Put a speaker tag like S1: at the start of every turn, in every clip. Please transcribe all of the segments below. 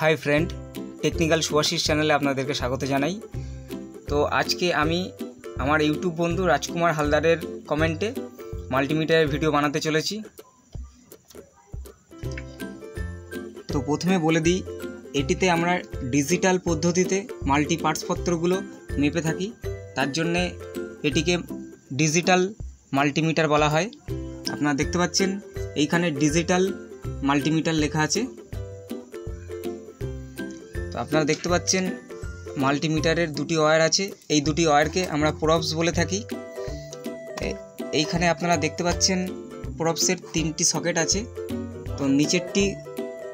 S1: Hi friend, technical Subhashis চ্যানেলে আপনাদেরকে স্বাগত জানাই। তো আজকে আমি আমার ইউটিউব বন্ধু রাজকুমার হালদারের কমেন্টে মাল্টিমিটারের ভিডিও বানাতে চলেছি। তো প্রথমে বলে দিই, এটিতে আমরা ডিজিটাল পদ্ধতিতে মাল্টি পার্টসপত্রগুলো মেপে থাকি, তার জন্যে এটিকে ডিজিটাল মাল্টিমিটার বলা হয়। আপনারা দেখতে পাচ্ছেন এইখানে ডিজিটাল মাল্টিমিটার লেখা আছে। তো আপনারা দেখতে পাচ্ছেন মাল্টিমিটারের দুটি ওয়্যার আছে, এই দুটি ওয়্যারকে আমরা প্রবস বলে থাকি। এইখানে আপনারা দেখতে পাচ্ছেন প্রবসের 3টি সকেট আছে। তো নিচেরটি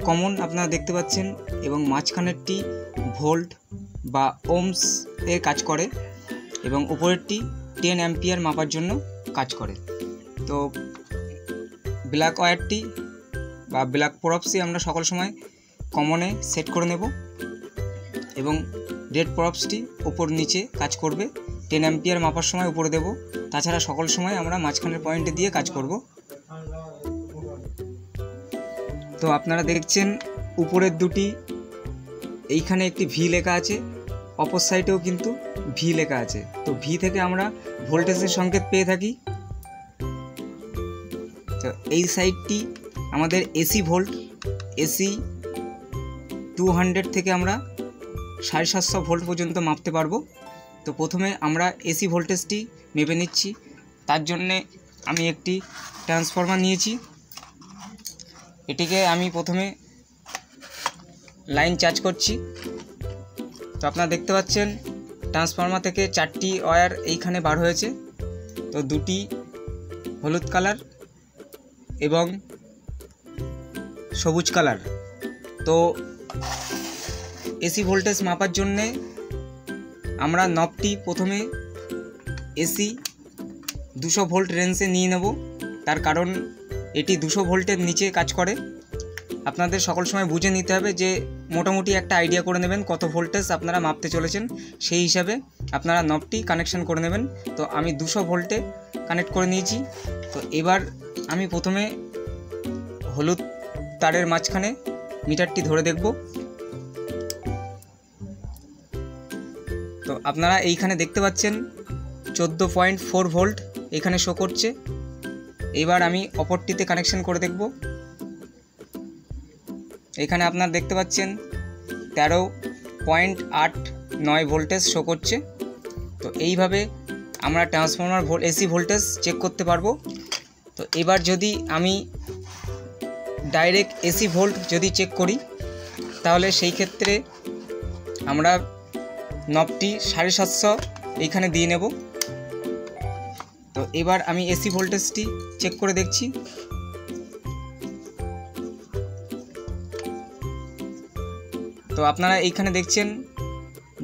S1: কমন আপনারা দেখতে পাচ্ছেন এবং মাঝখানেরটি ভোল্ট বা ওমস এর কাজ করে এবং উপরেরটি 10 অ্যাম্পিয়ার মাপার জন্য কাজ করে। তো ব্ল্যাক ওয়্যারটি বা ব্ল্যাক প্রবসই আমরা সকল সময় কমনে সেট করে নেব এবং রেড প্রবসটি উপর নিচে কাজ করবে। 10 অ্যাম্পিয়ার মাপার সময় উপরে দেব, তাছাড়া সকল সময় আমরা মাঝখানের পয়েন্টে দিয়ে কাজ করব। তো আপনারা দেখছেন উপরের দুটি, এইখানে একটি ভি লেখা আছে, অপর সাইডেও কিন্তু ভি লেখা আছে। তো ভি থেকে আমরা ভোল্টেজের সংকেত পেয়ে থাকি। তো এই সাইডটি আমাদের এসি ভোল্ট, এসি 200 থেকে আমরা 750 ভোল্ট পর্যন্ত মাপতে পারবো। তো প্রথমে আমরা এসি ভোল্টেজটি মেপে নিচ্ছি। তার জন্যে আমি একটি ট্রান্সফরমার নিয়েছি। এটিকে আমি প্রথমে লাইন চার্জ করছি। তো আপনারা দেখতে পাচ্ছেন ট্রান্সফরমার থেকে 4টি ওয়্যার এইখানে বার হয়েছে। তো দুটি হলুদ কালার এবং সবুজ কালার। তো এসি ভোল্টেজ মাপার জন্যে আমরা নবটি প্রথমে এসি 200 ভোল্ট রেঞ্জে নিয়ে নেব, তার কারণ এটি 200 ভোল্টের নিচে কাজ করে। আপনাদের সকল সময় বুঝে নিতে হবে যে মোটামুটি একটা আইডিয়া করে নেবেন কত ভোল্টেজ আপনারা মাপতে চলেছেন, সেই হিসাবে আপনারা নবটি কানেকশন করে নেবেন। তো আমি 200 ভোল্টে কানেক্ট করে নিয়েছি। তো এবার আমি প্রথমে হলুদ তারের মাঝখানে মিটারটি ধরে দেখব। তো আপনারা এইখানে দেখতে পাচ্ছেন 14.4 ভোল্ট এখানে শো করছে। এবার আমি অপরটিতে কানেকশন করে দেখব। এখানে আপনারা দেখতে পাচ্ছেন 13.89 ভোল্টেজ শো করছে। তো এইভাবে আমরা ট্রান্সফরমার এসি ভোল্টেজ চেক করতে পারবো। তো এবার যদি আমি ডাইরেক্ট এসি ভোল্ট যদি চেক করি, তাহলে সেই ক্ষেত্রে আমরা নবটি 750 এইখানে দিয়ে নেব। তো এবার আমি এসি ভোল্টেজটি চেক করে দেখছি। তো আপনারা এইখানে দেখছেন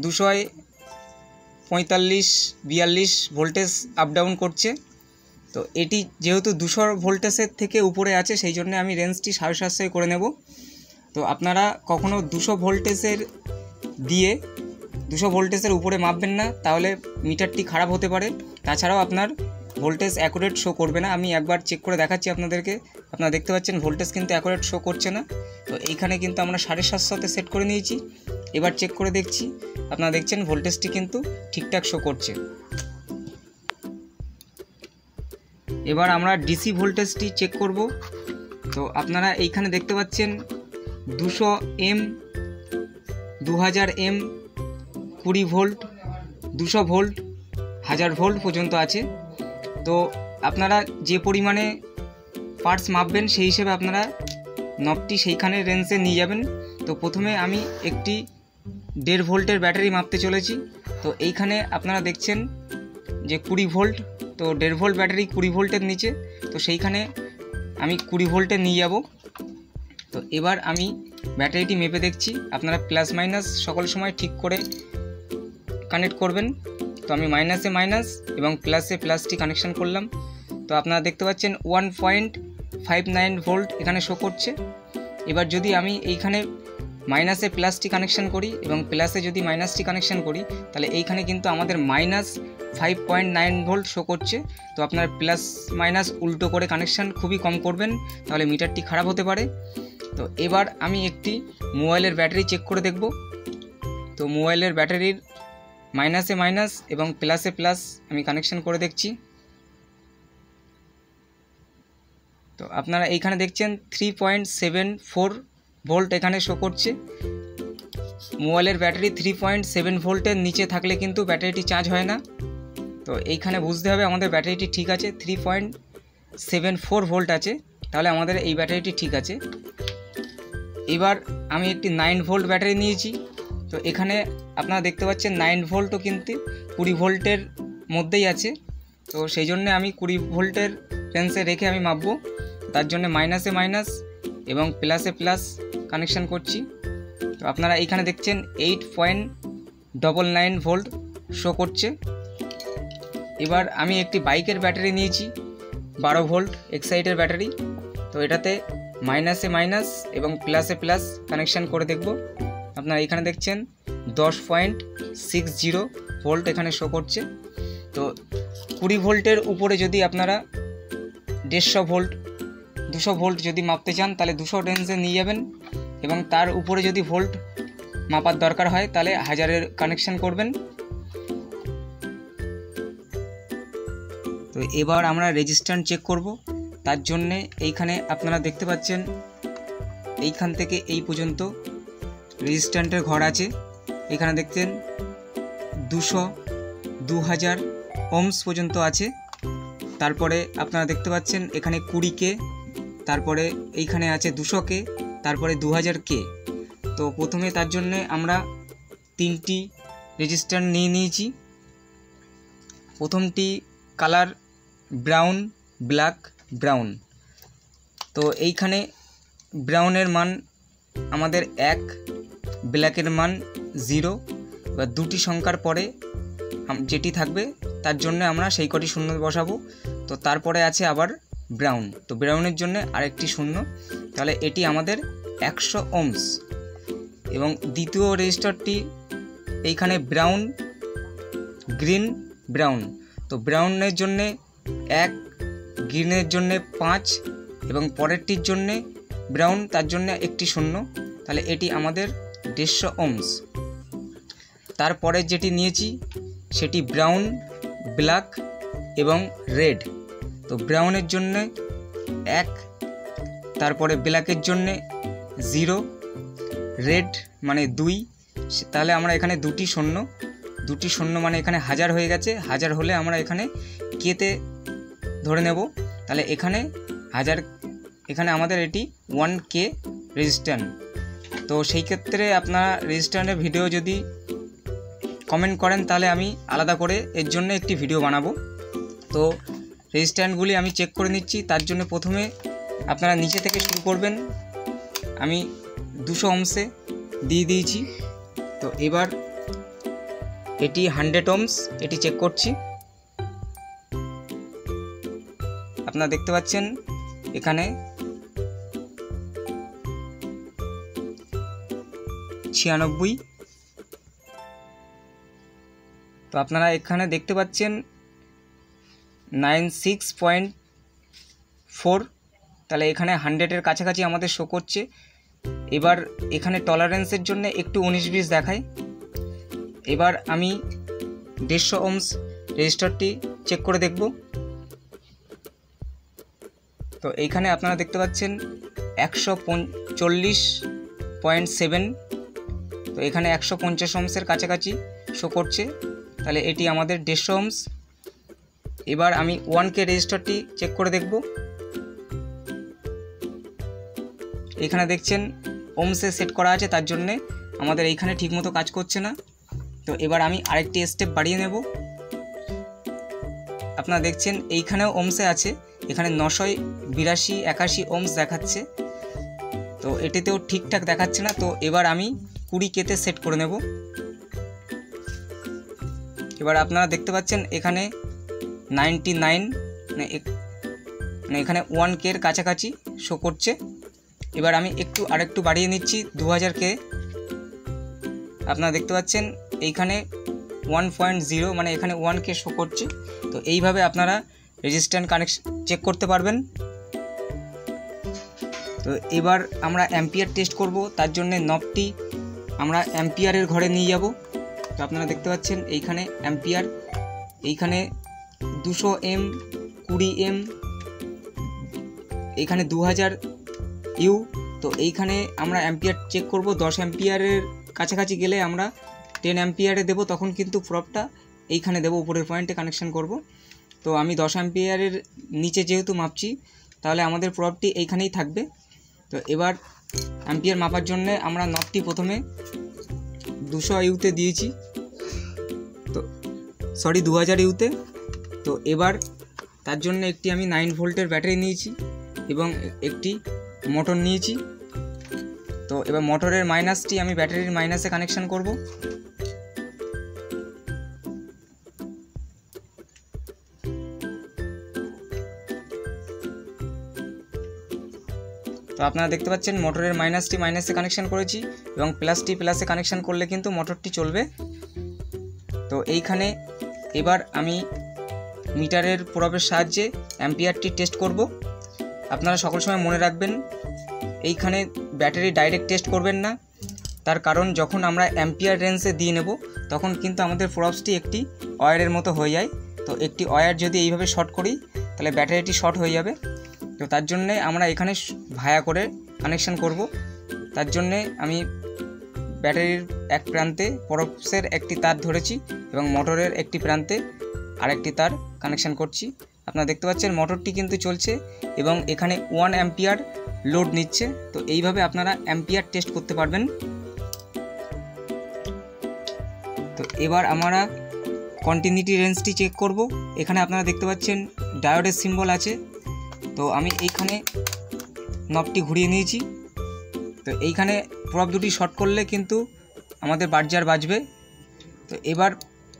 S1: 245-42 ভোল্টেজ আপ ডাউন করছে। তো এটি যেহেতু 200 ভোল্টেজের থেকে উপরে আছে, সেই জন্য আমি রেঞ্জটি 750 করে নেব। তো আপনারা কখনও 200 ভোল্টেজের উপরে মাপবেন না, তাহলে মিটারটি খারাপ হতে পারে। তাছাড়াও আপনার ভোল্টেজ অ্যাকুরেট শো করবে না। আমি একবার চেক করে দেখাচ্ছি আপনাদেরকে। আপনারা দেখতে পাচ্ছেন ভোল্টেজ কিন্তু অ্যাকুরেট শো করছে না। তো এইখানে কিন্তু আমরা 750-তে সেট করে নিয়েছি। এবার চেক করে দেখছি, আপনারা দেখছেন ভোল্টেজটি কিন্তু ঠিকঠাক শো করছে। এবার আমরা ডিসি ভোল্টেজটি চেক করব। তো আপনারা এইখানে দেখতে পাচ্ছেন 200 M, 2000 M, 20 volt, 200 volt, 1000 volt পর্যন্ত আছে। তো আপনারা যে পরিমাণে পার্টস মাপবেন সেই হিসেবে আপনারা নবটি সেইখানে রেঞ্জে নিয়ে যাবেন। তো প্রথমে আমি একটি 1.5 ভোল্টের ব্যাটারি মাপতে চলেছি। তো এইখানে আপনারা দেখছেন যে 20 ভোল্ট। তো 1.5 ভোল্ট ব্যাটারি 20 ভোল্টের নিচে, তো সেইখানে আমি 20 ভোল্টে নিয়ে যাব। তো এবার আমি ব্যাটারিটি মেপে দেখছি। আপনারা প্লাস মাইনাস সকল সময় ঠিক করে কানেক্ট করবেন। তো আমি মাইনাসে মাইনাস এবং প্লাসে প্লাসটি কানেকশান করলাম। তো আপনারা দেখতে পাচ্ছেন 1.59 ভোল্ট এখানে শো করছে। এবার যদি আমি এইখানে মাইনাসে প্লাসটি কানেকশান করি এবং প্লাসে যদি মাইনাসটি কানেকশান করি, তাহলে এইখানে কিন্তু আমাদের -5.9 ভোল্ট শো করছে। তো আপনার প্লাস মাইনাস উল্টো করে কানেকশান খুবই কম করবেন, তাহলে মিটারটি খারাপ হতে পারে। তো এবার আমি একটি মোবাইলের ব্যাটারি চেক করে দেখব। তো মোবাইলের ব্যাটারির মাইনাসে মাইনাস এবং প্লাসে প্লাস আমি কানেকশন করে দেখছি। তো আপনারা এইখানে দেখছেন 3.74 ভোল্ট এখানে শো করছে। মোবাইলের ব্যাটারি 3.7 ভোল্টের নিচে থাকলে কিন্তু ব্যাটারিটি চার্জ হয় না। তো এইখানে বুঝতে হবে আমাদের ব্যাটারিটি ঠিক আছে, 3.74 ভোল্ট আছে, তাহলে আমাদের এই ব্যাটারিটি ঠিক আছে। এবার আমি একটি 9 ভোল্ট ব্যাটারি নিয়েছি। তো এখানে আপনারা দেখতে পাচ্ছেন 9 ভোল্টও কিন্তু 20 ভোল্টের মধ্যেই আছে। তো সেই জন্য আমি 20 ভোল্টের রেঞ্জে রেখে আমি মাপবো। তার জন্য মাইনাসে মাইনাস এবং প্লাসে প্লাস কানেকশান করছি। তো আপনারা এইখানে দেখছেন 8.99 ভোল্ট শো করছে। এবার আমি একটি বাইকের ব্যাটারি নিয়েছি 12 ভোল্ট এক্সাইটের ব্যাটারি। তো এটাতে মাইনাসে মাইনাস এবং প্লাসে প্লাস কানেকশান করে দেখব। আপনারা এখানে দেখছেন 10.60 ভোল্ট এখানে শো করছে। তো 20 ভোল্টের উপরে যদি আপনারা 150 ভোল্ট 200 ভোল্ট যদি মাপতে চান তাহলে 200 রেঞ্জে নিয়ে যাবেন, এবং তার উপরে যদি ভোল্ট মাপার দরকার হয় তাহলে 1000-এর কানেকশান করবেন। তো এবার আমরা রেজিস্ট্যান্স চেক করব। তার জন্যে এইখানে আপনারা দেখতে পাচ্ছেন এইখান থেকে এই পর্যন্ত রেজিস্ট্যান্সের ঘর আছে। এখানে দেখছেন 200, 2000 ওহমস পর্যন্ত আছে। তারপরে আপনারা দেখতে পাচ্ছেন এখানে 20K, তারপরে এইখানে আছে 200K, তারপরে 2000K। তো প্রথমে তার জন্যে আমরা 3টি রেজিস্ট্যান্স নিয়ে নিয়েছি। প্রথমটি কালার ব্রাউন, ব্ল্যাক, ব্রাউন। তো এইখানে ব্রাউনের মান আমাদের 1, ব্ল্যাকের মান 0। বা দুটি সংখ্যার পরে যেটি থাকবে তার জন্য আমরা সেই কটি শূন্য বসাবো। তো তারপরে আছে আবার ব্রাউন, তো ব্রাউনের জন্য আরেকটি শূন্য, তাহলে এটি আমাদের 100 ওহমস। এবং দ্বিতীয় রেজিস্টারটি এইখানে ব্রাউন, গ্রিন, ব্রাউন। তো ব্রাউনের জন্যে 1, গ্রিনের জন্যে 5 এবং পরেরটির জন্যে ব্রাউন, তার জন্য একটি শূন্য, তাহলে এটি আমাদের 150 ওহমস। তারপরে যেটি নিয়েছি সেটি ব্রাউন, ব্ল্যাক এবং রেড। তো ব্রাউনের জন্যে 1, তারপরে ব্ল্যাকের জন্যে 0, রেড মানে 2, তাহলে আমরা এখানে দুটি শূন্য মানে এখানে 1000 হয়ে গেছে। 1000 হলে আমরা এখানে কেতে ধরে নেব, তাহলে এখানে 1000, এখানে আমাদের এটি 1K রেজিস্ট্যান্স। তো সেই ক্ষেত্রে আপনারা রেজিস্ট্যান্সের ভিডিও যদি কমেন্ট করেন তাহলে আমি আলাদা করে এর জন্য একটি ভিডিও বানাবো। তো রেজিস্ট্যান্সগুলি আমি চেক করে নিচ্ছি। তার জন্য প্রথমে আপনারা নিচে থেকে শুরু করবেন। আমি 200 ওহমসে দিয়ে দিয়েছি। তো এবার এটি 100 ওহমস, এটি চেক করছি। আপনারা দেখতে পাচ্ছেন এখানে 96। তো আপনারা এখানে দেখতে পাচ্ছেন 96.4, তাহলে এখানে 100-এর কাছাকাছি আমাদের শো করছে। এবার এখানে টলারেন্সের জন্য একটু 19-20 দেখায়। এবার আমি 150 ওহমস রেজিস্টারটি চেক করে দেখব। তো এইখানে আপনারা দেখতে পাচ্ছেন 140.7, তো এখানে 150 ওহমসের কাছাকাছি শো করছে, তাহলে এটি আমাদের 150 ওহমস। এবার আমি 1K রেজিস্টারটি চেক করে দেখব। এখানে দেখছেন ওহমসে সেট করা আছে, তার জন্যে আমাদের এইখানে ঠিকমতো কাজ করছে না। তো এবার আমি আরেকটি স্টেপ বাড়িয়ে নেব। আপনারা দেখছেন এইখানেও ওহমসে আছে, এখানে 982, 81 ওহমস দেখাচ্ছে। তো এটিতেও ঠিকঠাক দেখাচ্ছে না। তো এবার আমি 20Kতে সেট করে নেব। এবার আপনারা দেখতে পাচ্ছেন এখানে 99, মানে এখানে 1K-র কাছাকাছি শো করছে। এবার আমি আরেকটু বাড়িয়ে নিচ্ছি 2000K। আপনারা দেখতে পাচ্ছেন এইখানে 1.0, মানে এখানে 1K শো করছে। তো এইভাবে আপনারা রেজিস্ট্যান্স কানেকশন চেক করতে পারবেন। তো এবার আমরা অ্যাম্পিয়ার টেস্ট করব। তার জন্য নবটি আমরা অ্যাম্পিয়ারের ঘরে নিয়ে যাব। তো আপনারা দেখতে পাচ্ছেন এইখানে অ্যাম্পিয়ার, এইখানে 200 এম, 20 এম, এইখানে 2000 ইউ। তো এইখানে আমরা অ্যাম্পিয়ার চেক করব। 10 অ্যাম্পিয়ারের কাছাকাছি গেলে আমরা 10 অ্যাম্পিয়ারে দেবো, তখন কিন্তু প্রবটা এইখানে দেবো, উপরের পয়েন্টে কানেকশন করব। তো আমি 10 অ্যাম্পিয়ারের নিচে যেহেতু মাপছি, তাহলে আমাদের প্রবটি এইখানেই থাকবে। তো এবার অ্যাম্পিয়ার মাপার জন্য আমরা নবটি প্রথমে 200 ইউতে দিয়েছি, তো 2000 ইউতে। তো এবার তার জন্য একটি আমি 9 ভোল্টের ব্যাটারি নিয়েছি এবং একটি মোটর নিয়েছি। তো এবার মোটরের মাইনাসটি আমি ব্যাটারির মাইনাসে কানেকশন করব। তো আপনারা দেখতে পাচ্ছেন মোটরের মাইনাসটি মাইনাসে কানেকশন করেছি এবং প্লাসটি প্লাসে কানেকশন করলে কিন্তু মোটরটি চলবে। তো এইখানে এবার আমি মিটারের প্রবের সাহায্যে অ্যাম্পিয়ারটি টেস্ট করব। আপনারা সকল সময় মনে রাখবেন, এইখানে ব্যাটারি ডাইরেক্ট টেস্ট করবেন না। তার কারণ যখন আমরা অ্যাম্পিয়ার রেঞ্জে দিয়ে নেব, তখন কিন্তু আমাদের প্রবসটি একটি ওয়্যারের মতো হয়ে যায়। তো একটি ওয়্যার যদি এইভাবে শর্ট করি, তাহলে ব্যাটারিটি শর্ট হয়ে যাবে। তো তার জন্যে আমরা এখানে ভায়া করে কানেকশন করব। তার জন্যে আমি ব্যাটারির এক প্রান্তে প্রবসের একটি তার ধরেছি এবং মোটরের একটি প্রান্তে আরেকটি তার কানেকশন করছি। আপনারা দেখতে পাচ্ছেন মোটরটি কিন্তু চলছে এবং এখানে 1 অ্যাম্পিয়ার লোড নিচ্ছে। তো এইভাবে আপনারা অ্যাম্পিয়ার টেস্ট করতে পারবেন। তো এবার আমরা কন্টিনিউটি রেঞ্জটি চেক করব। এখানে আপনারা দেখতে পাচ্ছেন ডায়োডের সিম্বল আছে। তো আমি এইখানে নবটি ঘুরিয়ে নিয়েছি। তো এইখানে প্রব দুটি শর্ট করলে কিন্তু আমাদের বার্জার বাজবে। তো এবার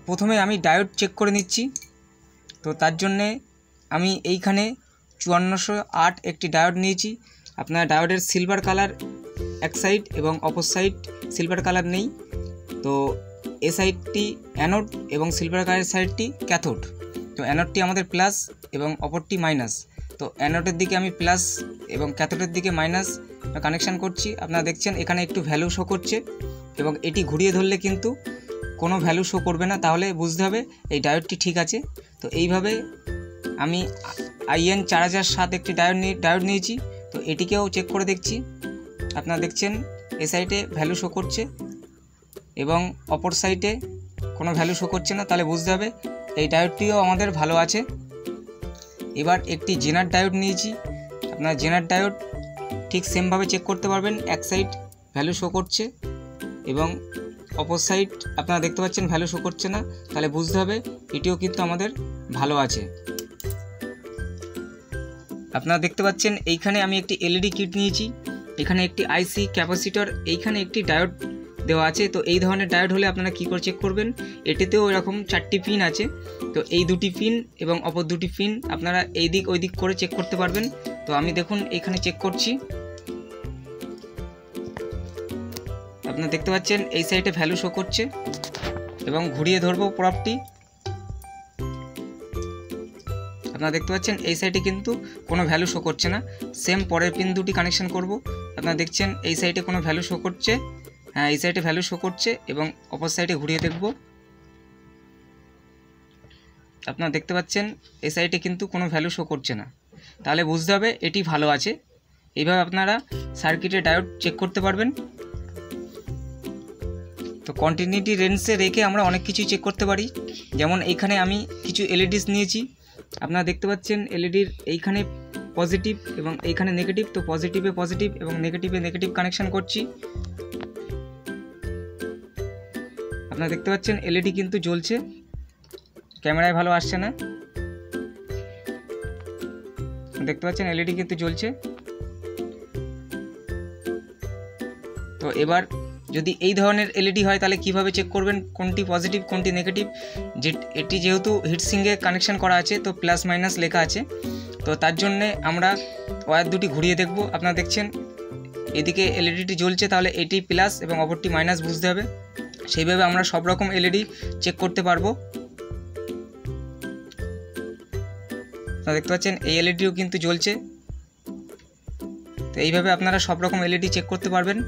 S1: প্রথমে আমি ডায়োড চেক করে নিচ্ছি। তো তার জন্যে আমি এইখানে 5408 একটি ডায়োড নিয়েছি। আপনার ডায়োডের সিলভার কালার এক সাইড এবং অপর সাইড সিলভার কালার নেই। তো এ সাইডটি অ্যানোড এবং সিলভার কালারের সাইডটি ক্যাথোড। তো অ্যানোডটি আমাদের প্লাস এবং অপরটি মাইনাস। তো অ্যানোডের দিকে আমি প্লাস এবং ক্যাথোডের দিকে মাইনাস কানেকশান করছি। আপনারা দেখছেন এখানে একটু ভ্যালু শো করছে এবং এটি ঘুরিয়ে ধরলে কিন্তু কোনো ভ্যালু শো করবে না, তাহলে বুঝতে হবে এই ডায়োডটি ঠিক আছে। তো এইভাবে আমি IN 4007 একটি ডায়োড নিয়েছি। তো এটিকেও চেক করে দেখছি। আপনারা দেখছেন এ সাইডে ভ্যালু শো করছে এবং অপর সাইডে কোনো ভ্যালু শো করছে না, তাহলে বুঝতে হবে এই ডায়োডটিও আমাদের ভালো আছে। এবার একটি জেনার ডায়োড নিয়েছি। আপনারা জেনার ডায়োড ঠিক সেমভাবে চেক করতে পারবেন। এক সাইড ভ্যালু শো করছে এবং অপর সাইড আপনারা দেখতে পাচ্ছেন ভ্যালু শো করছে না, তাহলে বুঝতে হবে এটিও কিন্তু আমাদের ভালো আছে। আপনারা দেখতে পাচ্ছেন এইখানে আমি একটি LED কিট নিয়েছি। এখানে একটি IC ক্যাপাসিটর, এইখানে একটি ডায়োড দেওয়া আছে। তো এই ধরনের ডায়োড হলে আপনারা কী করে চেক করবেন, এটিতেও এরকম 4টি পিন আছে। তো এই 2টি পিন এবং অপর 2টি পিন আপনারা এই দিক ওই দিক করে চেক করতে পারবেন। তো আমি দেখুন এখানে চেক করছি। আপনারা দেখতে পাচ্ছেন এই সাইডে ভ্যালু শো করছে এবং ঘুরিয়ে ধরবো প্রবটি। আপনারা দেখতে পাচ্ছেন এই সাইডে কিন্তু কোনো ভ্যালু শো করছে না। সেম পরের পিন দুটি কানেকশন করব। আপনারা দেখছেন এই সাইডে কোনো ভ্যালু শো করছে, হ্যাঁ এই সাইডে ভ্যালু শো করছে এবং অপর সাইডে ঘুরিয়ে দেখব। আপনারা দেখতে পাচ্ছেন এই সাইডে কিন্তু কোনো ভ্যালু শো করছে না, তাহলে বুঝতে হবে এটি ভালো আছে। এইভাবে আপনারা সার্কিটে ডায়োড চেক করতে পারবেন। তো কন্টিনিউটি রেঞ্জে রেখে আমরা অনেক কিছু চেক করতে পারি। যেমন এইখানে আমি কিছু LEDs নিয়েছি। আপনারা দেখতে পাচ্ছেন এলইডির এইখানে পজিটিভ এবং এইখানে নেগেটিভ। তো পজিটিভে পজিটিভ এবং নেগেটিভে নেগেটিভ কানেকশন করছি। আপনারা দেখতে পাচ্ছেন এলইডি কিন্তু জ্বলছে, ক্যামেরায় ভালো আসছে না। দেখতে পাচ্ছেন এলইডি কিন্তু জ্বলছে। তো এবার যদি এই ধরনের এলইডি হয় তাহলে কিভাবে চেক করবেন কোনটি পজিটিভ কোনটি নেগেটিভ। এটি যেহেতু হিটসিঙ্গে কানেকশন করা আছে তো প্লাস মাইনাস লেখা আছে, তো তার জন্যে আমরা ওয়্যার দুটি ঘুরিয়ে দেখব। আপনারা দেখছেন এদিকে এলইডিটি জ্বলছে, তাহলে এটি প্লাস এবং অপরটি মাইনাস বুঝতে হবে। সেইভাবে আমরা সব রকম এলইডি চেক করতে পারবো। আপনারা দেখতে পাচ্ছেন এই এলইডিও কিন্তু জ্বলছে। তো এইভাবে আপনারা সব রকম এলইডি চেক করতে পারবেন।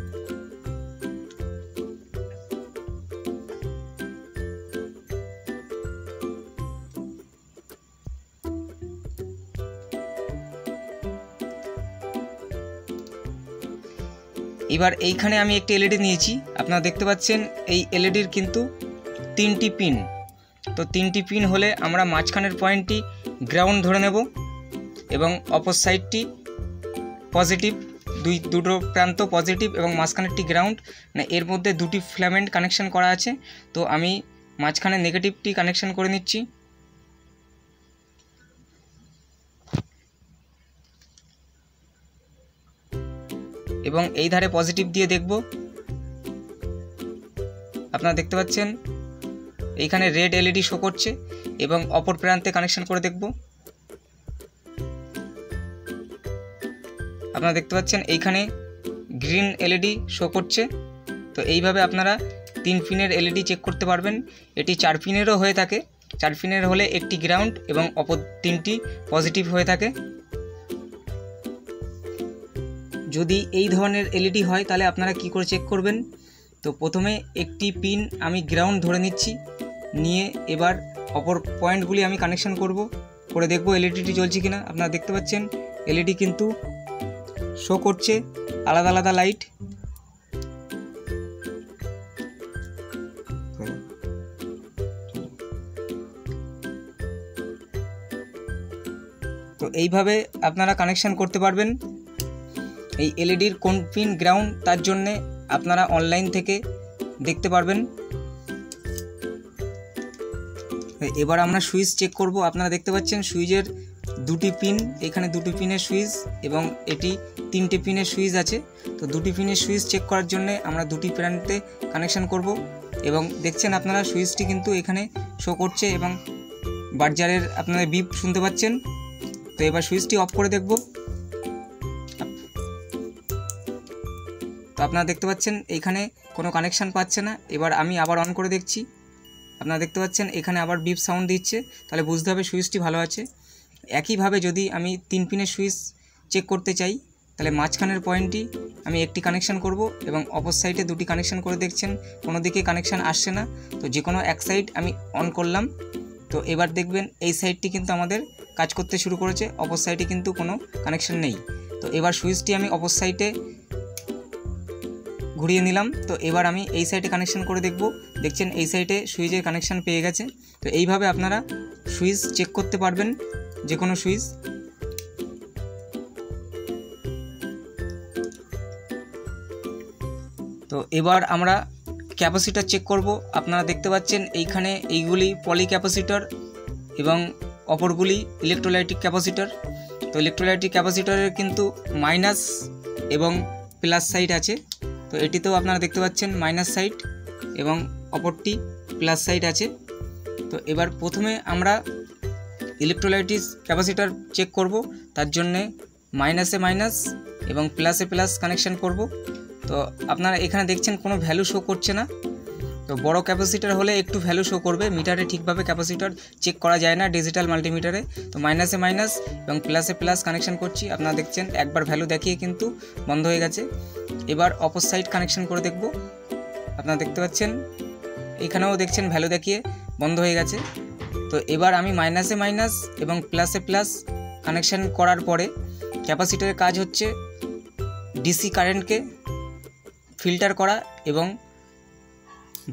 S1: এবার এইখানে আমি একটি এলইডি নিয়েছি, আপনারা দেখতে পাচ্ছেন এই এলইডির কিন্তু 3টি পিন। তো 3টি পিন হলে আমরা মাঝখানের পয়েন্টটি গ্রাউন্ড ধরে নেব এবং অপর সাইডটি পজিটিভ, দুটো প্রান্ত পজিটিভ এবং মাঝখানেরটি গ্রাউন্ড, মানে এর মধ্যে 2টি ফিলামেন্ট কানেকশন করা আছে। তো আমি মাঝখানে নেগেটিভটি কানেকশন করে নিচ্ছি। এবং এই ধারে পজিটিভ দিয়ে দেখব, আপনারা দেখতে পাচ্ছেন এইখানে রেড এলইডি শো করছে এবং অপর প্রান্তে কানেকশন করে দেখব, আপনারা দেখতে পাচ্ছেন এইখানে গ্রিন এলইডি শো করছে। তো এইভাবে আপনারা 3 পিনের এলইডি চেক করতে পারবেন। এটি 4 পিনেরও হয়ে থাকে, 4 পিনের হলে একটি গ্রাউন্ড এবং অপর 3টি পজিটিভ হয়ে থাকে। যদি এই ধরনের এলইডি হয় তাহলে আপনারা কি করে চেক করবেন? তো প্রথমে একটি পিন আমি গ্রাউন্ড ধরে নিচ্ছি, নিয়ে এবার অপর পয়েন্টগুলি আমি কানেকশন করে দেখব এলইডিটি জ্বলছে কিনা। আপনারা দেখতে পাচ্ছেন এলইডি কিন্তু শো করছে আলাদা আলাদা লাইট। তো এইভাবে আপনারা কানেকশন করতে পারবেন। এই এলইডির কোন পিন গ্রাউন্ড তার জন্যে আপনারা অনলাইন থেকে দেখতে পারবেন। এবার আমরা সুইচ চেক করব। আপনারা দেখতে পাচ্ছেন সুইচের 2টি পিন, এখানে 2টি পিনের সুইচ এবং এটি 3টে পিনের সুইচ আছে। তো 2টি পিনের সুইচ চেক করার জন্য আমরা 2টি প্রান্তে কানেকশন করব এবং দেখছেন আপনারা সুইচটি কিন্তু এখানে শো করছে এবং বার্জারের আপনারা বিপ শুনতে পাচ্ছেন। তো এবার সুইচটি অফ করে দেখব। তো আপনারা দেখতে পাচ্ছেন এইখানে কোনো কানেকশান পাচ্ছে না। এবার আমি আবার অন করে দেখছি, আপনারা দেখতে পাচ্ছেন এখানে আবার বিপ সাউন্ড দিচ্ছে, তাহলে বুঝতে হবে সুইচটি ভালো আছে। একইভাবে যদি আমি 3 পিনের সুইচ চেক করতে চাই তাহলে মাঝখানের পয়েন্টটি আমি একটি কানেকশান করব এবং অপর সাইডে 2টি কানেকশান করে দেখছেন কোনো দিকে কানেকশান আসছে না। তো যে কোনো এক সাইড আমি অন করলাম। তো এবার দেখবেন এই সাইডটি কিন্তু আমাদের কাজ করতে শুরু করেছে, অপর সাইডে কিন্তু কোনো কানেকশান নেই। তো এবার সুইচটি আমি অপর সাইডে ঘুরিয়ে নিলাম। তো এবার আমি এই সাইডে কানেকশন করে দেখব, দেখছেন এই সাইডে সুইচের কানেকশান পেয়ে গেছে। তো এইভাবে আপনারা সুইচ চেক করতে পারবেন, যে কোনো সুইচ। তো এবার আমরা ক্যাপাসিটর চেক করব। আপনারা দেখতে পাচ্ছেন এইখানে এইগুলি পলি ক্যাপাসিটর এবং অপরগুলি ইলেকট্রোলাইটিক ক্যাপাসিটর। তো ইলেকট্রোলাইটিক ক্যাপাসিটরের কিন্তু মাইনাস এবং প্লাস সাইড আছে। তো এটিতেও আপনারা দেখতে পাচ্ছেন মাইনাস সাইড এবং অপরটি প্লাস সাইড আছে। তো এবার প্রথমে আমরা ইলেকট্রোলাইটিক ক্যাপাসিটর চেক করব, তার জন্যে মাইনাসে মাইনাস এবং প্লাসে প্লাস কানেকশান করব। তো আপনারা এখানে দেখছেন কোনো ভ্যালু শো করছে না। তো বড় ক্যাপাসিটর হলে একটু ভ্যালু শো করবে, মিটারে ঠিকভাবে ক্যাপাসিটর চেক করা যায় না ডিজিটাল মাল্টিমিটারে। তো মাইনাসে মাইনাস এবং প্লাসে প্লাস কানেকশান করছি। আপনারা দেখছেন একবার ভ্যালু দেখিয়ে কিন্তু বন্ধ হয়ে গেছে। এবার অপর সাইড কানেকশান করে দেখব। আপনারা দেখতে পাচ্ছেন এখানেও দেখছেন ভ্যালু দেখিয়ে বন্ধ হয়ে গেছে। তো এবার আমি মাইনাসে মাইনাস এবং প্লাসে প্লাস কানেকশান করার পরে ক্যাপাসিটরের কাজ হচ্ছে ডিসি কারেন্টকে ফিল্টার করা এবং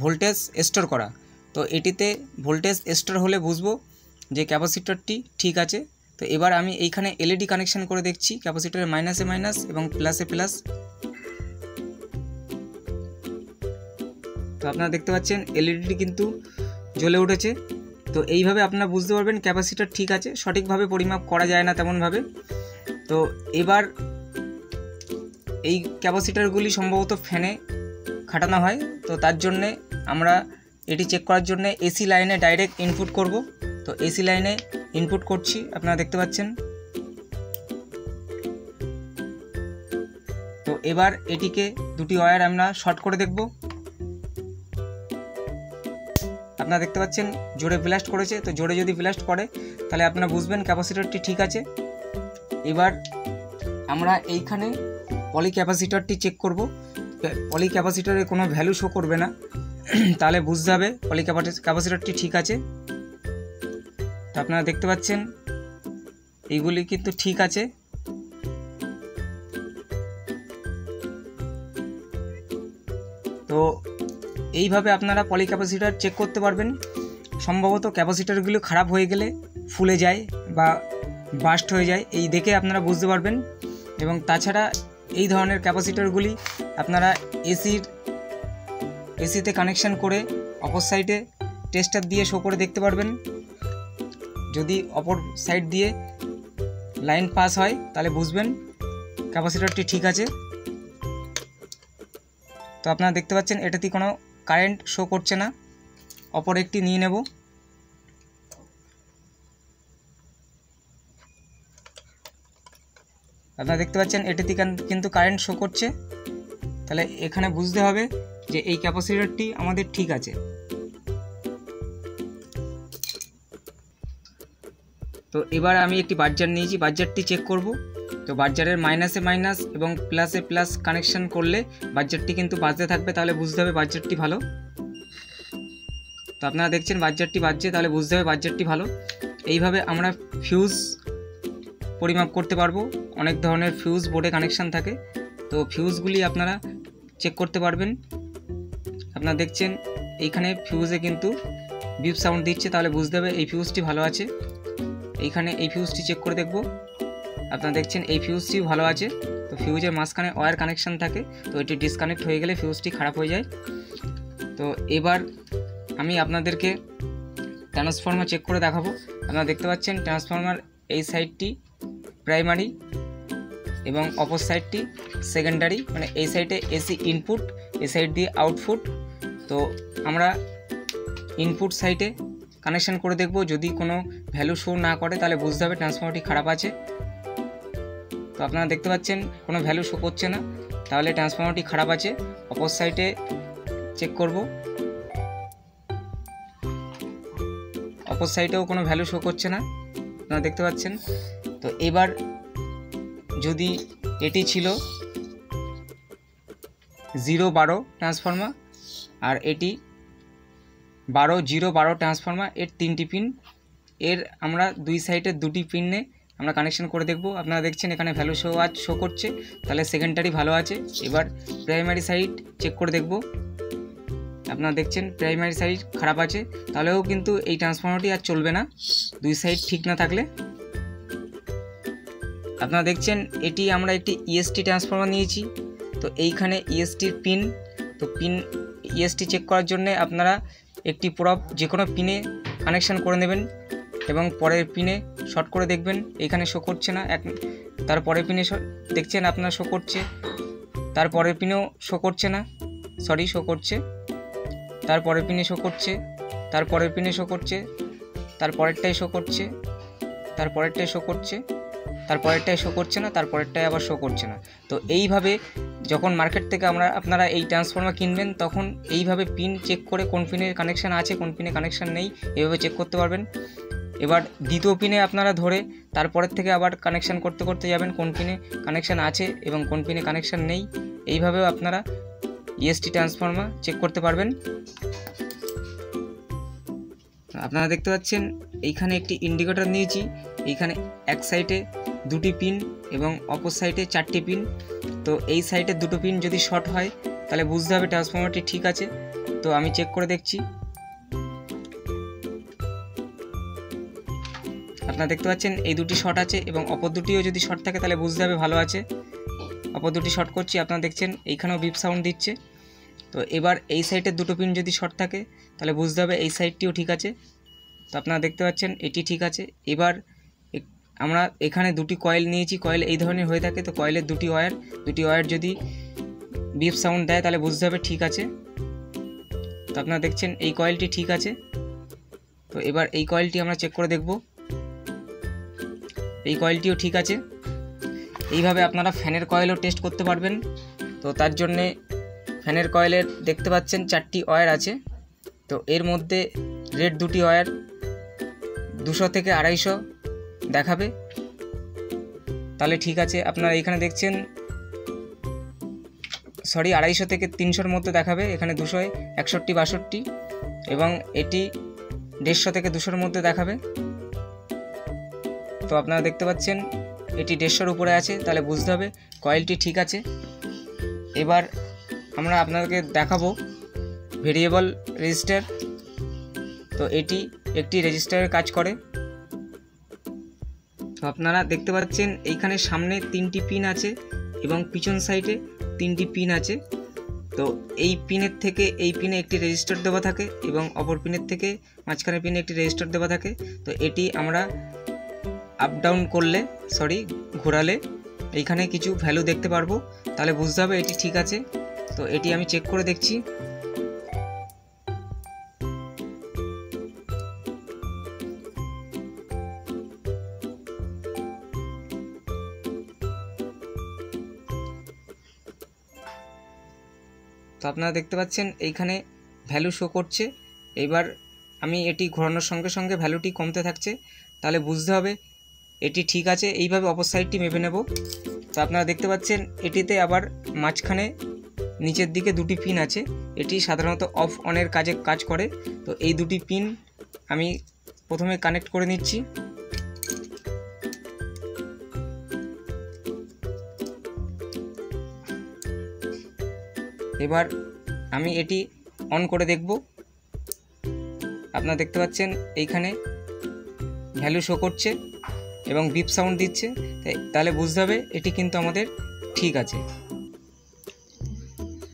S1: ভোল্টেজ স্টোর করা। তো এটিতে ভোল্টেজ স্টোর হলে বুঝবো যে ক্যাপাসিটরটি ঠিক আছে। তো এবার আমি এইখানে এলইডি কানেকশান করে দেখছি ক্যাপাসিটরের মাইনাসে মাইনাস এবং প্লাসে প্লাস। তো আপনারা দেখতে পাচ্ছেন এলইডিটি কিন্তু জ্বলে উঠেছে। তো এইভাবে আপনারা বুঝতে পারবেন ক্যাপাসিটর ঠিক আছে। সঠিকভাবে পরিমাপ করা যায় না তেমনভাবে। তো এবার এই ক্যাপাসিটরগুলি সম্ভবত ফ্যানে খাটানো হয়। তো তার জন্যে আমরা এটি চেক করার জন্য এসি লাইনে ডাইরেক্ট ইনপুট করব। তো এসি লাইনে ইনপুট করছি, আপনারা দেখতে পাচ্ছেন। তো এবার এটিকে 2টি ওয়্যার আমরা শর্ট করে দেখব। আপনারা দেখতে পাচ্ছেন জোরে ব্লাস্ট করেছে। তো জোরে যদি ব্লাস্ট করে তাহলে আপনারা বুঝবেন ক্যাপাসিটরটি ঠিক আছে। এবার আমরা এইখানে পলি ক্যাপাসিটরটি চেক করব। পলি ক্যাপাসিটরে কোনো ভ্যালু শো করবে না, তাহলে বুঝতে হবে পলি ক্যাপাসিটরটি ঠিক আছে। তো আপনারা দেখতে পাচ্ছেন এইগুলি কিন্তু ঠিক আছে। তো এইভাবে আপনারা পলি ক্যাপাসিটর চেক করতে পারবেন। সম্ভবত ক্যাপাসিটরগুলো খারাপ হয়ে গেলে ফুলে যায় বা বাস্ট হয়ে যায়, এই দেখে আপনারা বুঝতে পারবেন। এবং তাছাড়া এই ধরনের ক্যাপাসিটরগুলি আপনারা এসিতে কানেকশান করে অপর সাইডে টেস্টার দিয়ে শো করে দেখতে পারবেন। যদি অপর সাইড দিয়ে লাইন পাস হয় তাহলে বুঝবেন ক্যাপাসিটরটি ঠিক আছে। তো আপনারা দেখতে পাচ্ছেন এটাতে কোনো কারেন্ট শো করছে না। অপর একটি নিয়ে নেব। আপনারা দেখতে পাচ্ছেন এটাতে কিন্তু কারেন্ট শো করছে, তাহলে এখানে বুঝতে হবে যে এই ক্যাপাসিটরটি আমাদের ঠিক আছে। তো এবার আমি একটি বার্জার নিয়েছি, বার্জারটি চেক করব। তো বার্জারের মাইনাসে মাইনাস এবং প্লাসে প্লাস কানেকশান করলে বার্জারটি কিন্তু বাজতে থাকবে, তাহলে বুঝতে হবে বার্জারটি ভালো। তো আপনারা দেখছেন বার্জারটি বাজছে, তাহলে বুঝতে হবে বার্জারটি ভালো। এইভাবে আমরা ফিউজ পরিমাপ করতে পারবো। অনেক ধরনের ফিউজ বোর্ডে কানেকশান থাকে, তো ফিউজগুলি আপনারা চেক করতে পারবেন। আপনারা দেখছেন এইখানে ফিউজে কিন্তু বিপ সাউন্ড দিচ্ছে, তাহলে বুঝতে হবে এই ফিউজটি ভালো আছে। এইখানে এই ফিউজটি চেক করে দেখব। আপনারা দেখছেন এই ফিউজটিও ভালো আছে। তো ফিউজের মাঝখানে ওয়্যার কানেকশান থাকে, তো এটি ডিসকানেক্ট হয়ে গেলে ফিউজটি খারাপ হয়ে যায়। তো এবার আমি আপনাদেরকে ট্রান্সফর্মার চেক করে দেখাবো। আপনারা দেখতে পাচ্ছেন ট্রান্সফর্মার এই সাইডটি প্রাইমারি এবং অপর সাইডটি সেকেন্ডারি, মানে এই সাইডে এসি ইনপুট, এই সাইড দিয়ে আউটপুট। তো আমরা ইনপুট সাইডে কানেকশান করে দেখব, যদি কোনো ভ্যালু শো না করে তাহলে বুঝতে হবে ট্রান্সফর্মারটি খারাপ আছে। তো আপনারা দেখতে পাচ্ছেন কোনো ভ্যালু শো করছে না, তাহলে ট্রান্সফর্মারটি খারাপ আছে। অপর সাইডে চেক করব, অপর সাইডেও কোনো ভ্যালু শো করছে না, আপনারা দেখতে পাচ্ছেন। তো এবার যদি এটি ছিল 0-12 ট্রান্সফর্মার আর এটি 12-0-12 ট্রান্সফর্মার, এর 3টি পিন, এর আমরা দুই সাইডের দুটি পিনে আমরা কানেকশন করে দেখব। আপনারা দেখছেন এখানে ভ্যালু শো করছে, তাহলে সেকেন্ডারি ভালো আছে। এবার প্রাইমারি সাইড চেক করে দেখব। আপনারা দেখছেন প্রাইমারি সাইড খারাপ আছে, তাহলেও কিন্তু এই ট্রান্সফর্মারটি আর চলবে না দুই সাইড ঠিক না থাকলে। আপনারা দেখছেন এটি আমরা একটি ইএসটি ট্রান্সফর্মার নিয়েছি। তো এইখানে ইএসটির পিন, তো পিন ইএসটি চেক করার জন্য আপনারা একটি প্রব যে কোনো পিনে কানেকশান করে নেবেন এবং পরের পিনে শর্ট করে দেখবেন। এখানে শো করছে না, তারপরের পিনে দেখছেন আপনারা শো করছে, তারপরের পিনেও শো করছে না, সরি শো করছে, তারপরের পিনে শো করছে, তারপরের পিনে শো করছে, তারপরেরটাই শো করছে, তারপরেরটাই শো করছে, তারপরেরটাই শো করছে না, তারপরেরটাই আবার শো করছে না। তো এইভাবে যখন মার্কেট থেকে আপনারা এই ট্রান্সফর্মার কিনবেন তখন এইভাবে পিন চেক করে কোন পিনে কানেকশান আছে কোন পিনে কানেকশান নেই এইভাবে চেক করতে পারবেন। এবার দ্বিতীয় পিনে আপনারা ধরে তারপরের থেকে আবার কানেকশান করতে করতে যাবেন কোন পিনে কানেকশান আছে এবং কোন পিনে কানেকশান নেই। এইভাবেও আপনারা ইএসটি ট্রান্সফর্মার চেক করতে পারবেন। আপনারা দেখতে পাচ্ছেন এইখানে একটি ইন্ডিকেটর নিয়েছি, এইখানে এক সাইডে দুটি পিন এবং অপর সাইডে 4টি পিন। তো এই সাইডে দুটো পিন যদি শর্ট হয় তাহলে বুঝতে হবে ট্রান্সফর্মারটি ঠিক আছে। তো আমি চেক করে দেখছি। আপনারা দেখতে পাচ্ছেন এই দুটি শর্ট আছে এবং অপর দুটিও যদি শর্ট থাকে তাহলে বুঝতে হবে ভালো আছে। অপর দুটি শর্ট করছি, আপনারা দেখছেন এইখানেও বিপ সাউন্ড দিচ্ছে। তো এবার এই সাইডের দুটো পিন যদি শর্ট থাকে তাহলে বুঝতে হবে এই সাইডটিও ঠিক আছে। তো আপনারা দেখতে পাচ্ছেন এটি ঠিক আছে। এবার আমরা এখানে দুটি কয়েল নিয়েছি, কয়েল এই ধরনের হয়ে থাকে, তো কয়েলের দুটি ওয়্যার যদি বিপ সাউন্ড দেয় তাহলে বুঝতে হবে ঠিক আছে। তো আপনারা দেখছেন এই কয়েলটি ঠিক আছে। তো এবার এই কয়েলটি আমরা চেক করে দেখব, এই কয়েলটিও ঠিক আছে। এইভাবে আপনারা ফ্যানের কয়েলও টেস্ট করতে পারবেন। তো তার জন্যে ফ্যানের কয়েলের দেখতে পাচ্ছেন 4টি ওয়্যার আছে। তো এর মধ্যে রেড দুটি ওয়্যার 200 থেকে 250 দেখাবে, তাহলে ঠিক আছে। আপনারা এখানে দেখছেন সরি 250 থেকে 300-র মধ্যে দেখাবে। এখানে 200, 61, 62 এবং এটি 150 থেকে 200-র মধ্যে দেখাবে। তো আপনারা দেখতে পাচ্ছেন এটি 150-র উপরে আছে, তাহলে বুঝতে হবে কয়েলটি ঠিক আছে। এবার আমরা আপনাদেরকে দেখাবো ভেরিয়েবল রেজিস্টার। তো এটি একটি রেজিস্টারের কাজ করে। তো আপনারা দেখতে পাচ্ছেন এইখানে সামনে 3টি পিন আছে এবং পিছন সাইডে 3টি পিন আছে। তো এই পিনের থেকে এই পিনে একটি রেজিস্টার দেওয়া থাকে এবং অপর পিনের থেকে মাঝখানের পিনে একটি রেজিস্টার দেওয়া থাকে। তো এটি আমরা আপ ডাউন করলে ঘোরালে এইখানে কিছু ভ্যালু দেখতে পারবো, তাহলে বুঝতে হবে এটি ঠিক আছে। তো এটি আমি চেক করে দেখছি। তো আপনারা দেখতে পাচ্ছেন এইখানে ভ্যালু শো করছে। এবার আমি এটি ঘোরানোর সঙ্গে সঙ্গে ভ্যালুটি কমতে থাকছে, তাহলে বুঝতে হবে এটি ঠিক আছে। এইভাবে অপর সাইডটি মেপে নেব। তো আপনারা দেখতে পাচ্ছেন এটিতে আবার মাঝখানে নিচের দিকে 2টি পিন আছে। এটি সাধারণত অফ অনের কাজ করে। তো এই 2টি পিন আমি প্রথমে কানেক্ট করে নিচ্ছি। এবার আমি এটি অন করে দেখব। আপনারা দেখতে পাচ্ছেন এইখানে ভ্যালু শো করছে এবং বিপ সাউন্ড দিচ্ছে, তাহলে বুঝতে হবে এটি কিন্তু আমাদের ঠিক আছে।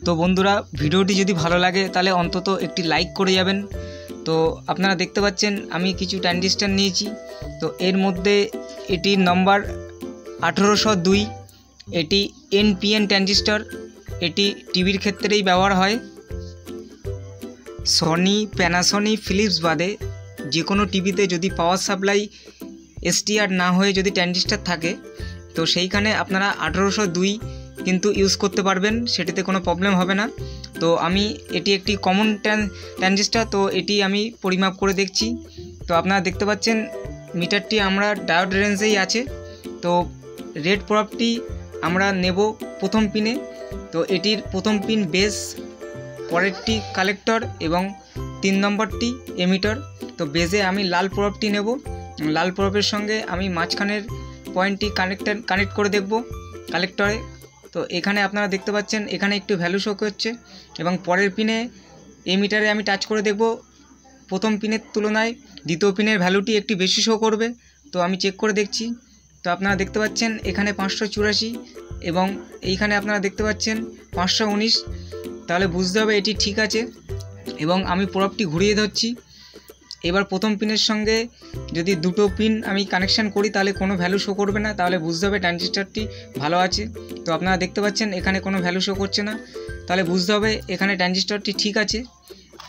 S1: তো বন্ধুরা, ভিডিওটি যদি ভালো লাগে তাহলে অন্তত একটি লাইক করে যাবেন। তো আপনারা দেখতে পাচ্ছেন আমি কিছু ট্রানজিস্টর নিয়েছি। তো এর মধ্যে এটির নম্বর 1802। এটি NPN ট্রানজিস্টর। এটি টিভির ক্ষেত্রেই ব্যবহার হয়। সনি, প্যানাসনিক, ফিলিপস বাদে যে কোনো টিভিতে যদি পাওয়ার সাপ্লাই STR না হয়ে যদি ট্রানজিস্টর থাকে, তো সেইখানে আপনারা 1802 কিন্তু ইউজ করতে পারবেন, সেটিতে কোনো প্রবলেম হবে না। তো আমি এটি একটি কমন ট্রানজিস্টর, তো এটি আমি পরিমাপ করে দেখছি। তো আপনারা দেখতে পাচ্ছেন মিটারটি আমরা ডায়োড রেঞ্জেই আছে। তো রেড প্রবটি আমরা নেব প্রথম পিনে। তো এটির প্রথম পিন বেস, পরেরটি কালেক্টর এবং 3 নম্বরটি এমিটার। তো বেজে আমি লাল প্রবটি নেব। লাল প্রবের সঙ্গে আমি মাঝখানের পয়েন্টটি কানেক্ট করে দেখব কালেক্টরে। তো এখানে আপনারা দেখতে পাচ্ছেন এখানে একটু ভ্যালু শো করছে এবং পরের পিনে এমিটারে আমি টাচ করে দেখব প্রথম পিনের তুলনায় দ্বিতীয় পিনের ভ্যালুটি একটু বেশি শো করবে। তো আমি চেক করে দেখছি। তো আপনারা দেখতে পাচ্ছেন এখানে 584 এবং এইখানে আপনারা দেখতে পাচ্ছেন 519। তাহলে বুঝতে হবে এটি ঠিক আছে এবং আমি প্রবটি ঘুরিয়ে ধরছি। এবার প্রথম পিনের সঙ্গে যদি 2টো পিন আমি কানেকশান করি তাহলে কোনো ভ্যালু শো করবে না, তাহলে বুঝতে হবে ট্রানজিস্টরটি ভালো আছে। তো আপনারা দেখতে পাচ্ছেন এখানে কোনো ভ্যালু শো করছে না, তাহলে বুঝতে হবে এখানে ট্রানজিস্টরটি ঠিক আছে।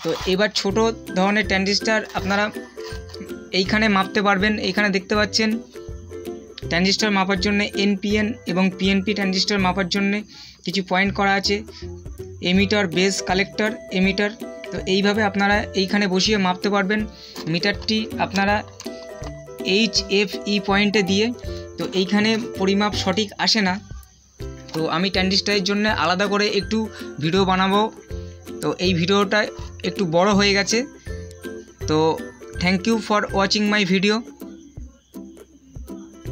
S1: তো এবার ছোট ধরনের ট্রানজিস্টর আপনারা এইখানে মাপতে পারবেন। এইখানে দেখতে পাচ্ছেন ট্রানজিস্টর মাপার জন্য NPN এবং PNP ট্রানজিস্টর মাপার জন্য কিছু পয়েন্ট করা আছে, এমিটার, বেস, কালেক্টর, এমিটার। তো এইভাবে আপনারা এইখানে বসিয়ে মাপতে পারবেন। মিটারটি আপনারা HFE পয়েন্টে দিয়ে, তো এইখানে পরিমাপ সঠিক আসে না। তো আমি ট্রানজিস্টরের জন্য আলাদা করে একটু ভিডিও বানাবো। তো এই ভিডিওটা একটু বড় হয়ে গেছে। তো thank you for watching my video.